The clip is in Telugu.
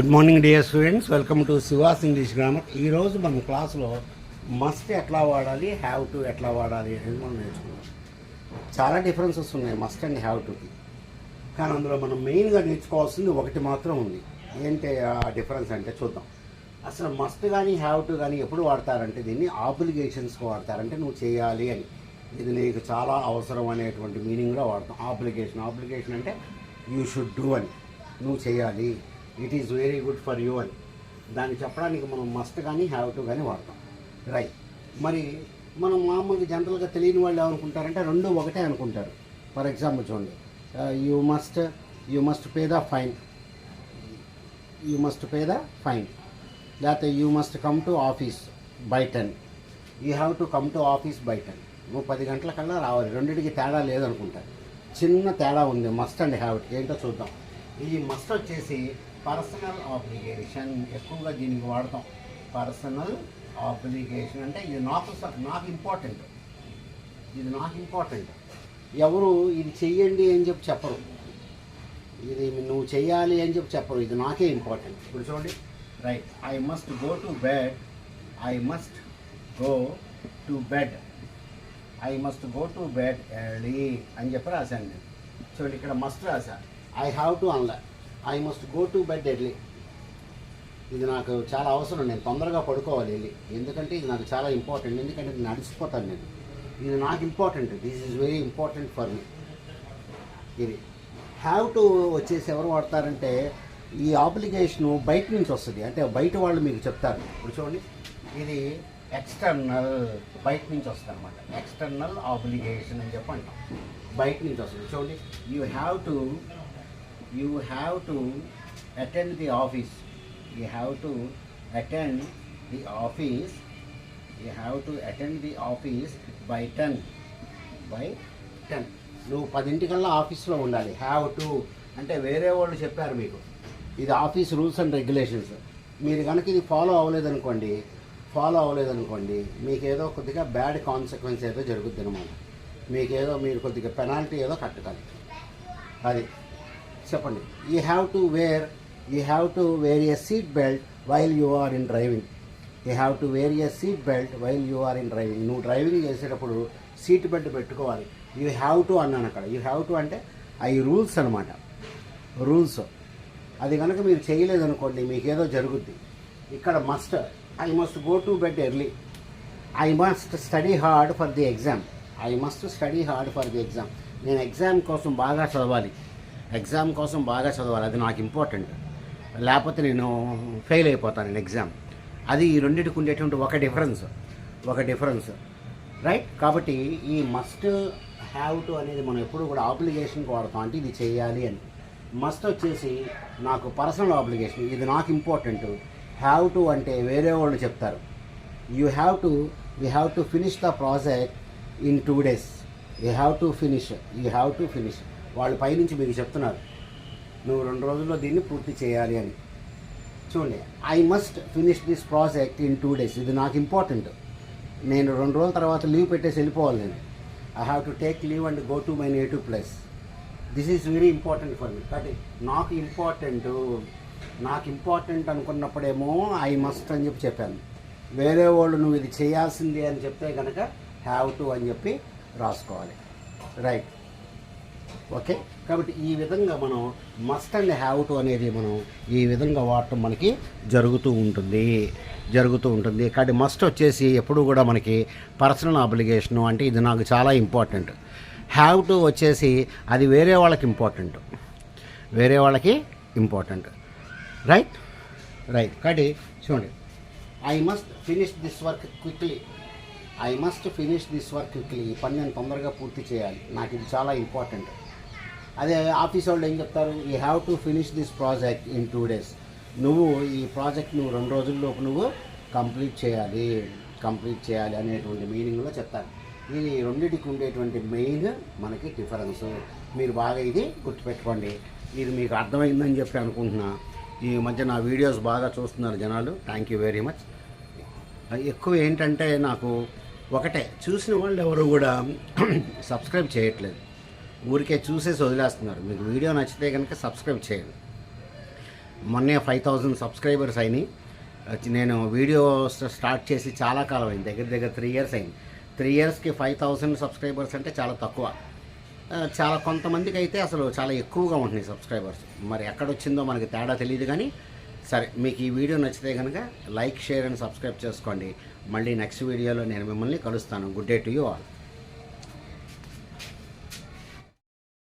Good morning dear students, welcome to she was English grammar. ఈరోజు మన క్లాస్లో మస్ట్ ఎట్లా వాడాలి, హ్యావ్ టు ఎట్లా వాడాలి అనేది మనం నేర్చుకున్నాం. చాలా డిఫరెన్సెస్ ఉన్నాయి మస్ట్ అండ్ హ్యావ్ టుకి, కానీ అందులో మనం మెయిన్గా నేర్చుకోవాల్సింది ఒకటి మాత్రం ఉంది. ఏంటి ఆ డిఫరెన్స్ అంటే చూద్దాం. అసలు మస్ట్ కానీ హ్యావ్ టు కానీ ఎప్పుడు వాడతారంటే దీన్ని ఆబ్లిగేషన్స్కి వాడతారంటే నువ్వు చేయాలి అని, ఇది నీకు చాలా అవసరం అనేటువంటి మీనింగ్లో వాడతాం. ఆబ్లిగేషన్ అంటే యూ షుడ్ డూ అని, నువ్వు చేయాలి, it is very good for you అని దాన్ని చెప్పడానికి మనం మస్ట్ కానీ హ్యావ్ టు కానీ వాడతాం. రైట్. మరి మనం మామూలుగా జనరల్గా తెలియని వాళ్ళు ఏమనుకుంటారంటే రెండు ఒకటే అనుకుంటారు. ఫర్ ఎగ్జాంపుల్ చూడండి, you must pay the fine, లేకపోతే you must come to office by 10, you have to come to office by 10. నువ్వు 10 గంటల కల్లా రావాలి. రెండింటికి తేడా లేదనుకుంటారు. చిన్న తేడా ఉంది మస్ట్ అండ్ హ్యావ్. ఏంటో చూద్దాం. ఈ మస్ట్ వచ్చేసి పర్సనల్ ఆబ్లిగేషన్, ఎక్కువగా దీనికి వాడతాం. పర్సనల్ ఆబ్లిగేషన్ అంటే ఇది నాకు ఇంపార్టెంట్, ఎవరు ఇది చెయ్యండి అని చెప్పరు, ఇది నువ్వు చెయ్యాలి అని చెప్పరు, ఇది నాకే ఇంపార్టెంట్. ఇప్పుడు చూడండి, right, I must go to bed early అని చెప్పి రాశాను నేను. చూడండి, ఇక్కడ మస్ట్ రాశా, ఐ హ్యావ్ టు అనలా, I must go to bed early. ఇది నాకు చాలా అవసరం, నేను తొందరగా పడుకోవాలి వెళ్ళి, ఎందుకంటే ఇది నాకు చాలా ఇంపార్టెంట్, ఎందుకంటే నేను నడిచిపోతాను నేను, ఇది నాకు important, this is very important for me. ఇది హ్యావ్ టు వచ్చేసి ఎవరు వాడతారంటే ఈ ఆబ్లిగేషను బయట నుంచి వస్తుంది, అంటే బయట వాళ్ళు మీకు చెప్తారు. ఇప్పుడు చూడండి, ఇది ఎక్స్టర్నల్, బయట నుంచి వస్తుంది అనమాట. ఎక్స్టర్నల్ ఆబ్లిగేషన్ అని చెప్పి అంటాం, బయట నుంచి వస్తుంది. చూడండి, you have to attend the office, by 10. నువ్వు 10 ఆఫీస్లో ఉండాలి. హ్యావ్ టు అంటే వేరే వాళ్ళు చెప్పారు మీకు, ఇది ఆఫీస్ రూల్స్ అండ్ రెగ్యులేషన్స్. మీరు కనుక ఇది ఫాలో అవ్వలేదనుకోండి, మీకేదో కొద్దిగా బ్యాడ్ కాన్సిక్వెన్స్ ఏదో జరుగుద్ది అనమాట. మీరు కొద్దిగా పెనాల్టీ ఏదో కట్టాలి. అది చెప్పండి. You have to wear a seat belt while you are in driving. నువ్వు డ్రైవింగ్ చేసేటప్పుడు సీట్ బెల్ట్ పెట్టుకోవాలి. యూ హ్యావ్ టు అన్నాను అక్కడ. యూ హ్యావ్ టు అంటే అవి రూల్స్ అనమాట, రూల్స్. అది కనుక మీరు చేయలేదనుకోండి మీకేదో జరుగుద్ది. ఇక్కడ must, I must go to bed early, I must study hard for the exam. నేను ఎగ్జామ్ కోసం బాగా చదవాలి, అది నాకు ఇంపార్టెంట్, లేకపోతే నేను ఫెయిల్ అయిపోతాను నేను ఎగ్జామ్. అది ఈ రెండింటికి ఉండేటువంటి ఒక డిఫరెన్స్, రైట్. కాబట్టి ఈ మస్ట్ హ్యావ్ టు అనేది మనం ఎప్పుడు కూడా ఆబ్లిగేషన్కి వాడతాం, అంటే ఇది చేయాలి అని. మస్ట్ వచ్చేసి నాకు పర్సనల్ ఆబ్లిగేషన్, ఇది నాకు ఇంపార్టెంట్. హ్యావ్ టు అంటే వేరే వాళ్ళు చెప్తారు. You have to finish the project in 2 days. You have to finish. వాళ్ళు పైనుంచి మీకు చెప్తున్నారు, నువ్వు 2 రోజుల్లో దీన్ని పూర్తి చేయాలి అని. చూడండి, I must finish this project in 2 days. ఇది నాకు ఇంపార్టెంట్, నేను 2 రోజుల తర్వాత లీవ్ పెట్టేసి వెళ్ళిపోవాలి నేను. I have to take leave and go to my native place. This is very important for me. కాబట్టి నాకు ఇంపార్టెంట్ అనుకున్నప్పుడేమో ఐ మస్ట్ అని చెప్పాను. వేరే వాళ్ళు నువ్వు ఇది చేయాల్సిందే అని చెప్తే కనుక హ్యావ్ టు అని చెప్పి రాసుకోవాలి. Right, okay. కాబట్టి ఈ విధంగా మనం మస్ట్ అండ్ హ్యావ్ టు అనేది మనం ఈ విధంగా వాడటం మనకి జరుగుతూ ఉంటుంది. కాబట్టి మస్ట్ వచ్చేసి ఎప్పుడు కూడా మనకి పర్సనల్ ఆబ్లిగేషను, అంటే ఇది నాకు చాలా ఇంపార్టెంట్. హ్యావ్ టు వచ్చేసి అది వేరే వాళ్ళకి ఇంపార్టెంట్. రైట్. కాబట్టి చూడండి, I must finish this work quickly. ఈ పని నేను తొందరగా పూర్తి చేయాలి, నాకు ఇది చాలా ఇంపార్టెంట్. అదే ఆఫీస్ వాళ్ళు ఏం చెప్తారు, you have to finish this project in 2 days. నువ్వు ఈ ప్రాజెక్ట్ 2 రోజుల్లోపు నువ్వు కంప్లీట్ చేయాలి అనేటువంటి మీనింగ్లో చెప్తారు. ఇది రెండింటికి ఉండేటువంటి మెయిన్ మనకి డిఫరెన్స్. మీరు బాగా ఇది గుర్తుపెట్టుకోండి. ఇది మీకు అర్థమైందని చెప్పి అనుకుంటున్నా. ఈ మధ్య నా వీడియోస్ బాగా చూస్తున్నారు జనాలు, థ్యాంక్ యూ వెరీ మచ్. ఎక్కువ ఏంటంటే నాకు ఒకటే, చూసిన వాళ్ళు ఎవరు కూడా సబ్స్క్రైబ్ చేయట్లేదు, ఊరికే చూసేసి వదిలేస్తున్నారు. మీకు వీడియో నచ్చితే కనుక సబ్స్క్రైబ్ చేయండి. మొన్నే 5000 సబ్స్క్రైబర్స్ అయినాయి. నేను వీడియో స్టార్ట్ చేసి చాలా కాలం అయింది, దగ్గర దగ్గర 3 ఇయర్స్ అయింది. 3 ఇయర్స్కి 5000 సబ్స్క్రైబర్స్ అంటే చాలా తక్కువ. చాలా కొంతమందికి అయితే అసలు చాలా ఎక్కువగా ఉంటున్నాయి సబ్స్క్రైబర్స్. మరి ఎక్కడొచ్చిందో మనకి తేడా తెలియదు కానీ, సరే మీకు ఈ వీడియో నచ్చితే కనుక లైక్, షేర్ అండ్ సబ్స్క్రైబ్ చేసుకోండి. మళ్ళీ నెక్స్ట్ వీడియోలో నేను మిమ్మల్ని కలుస్తాను. Good day to you all.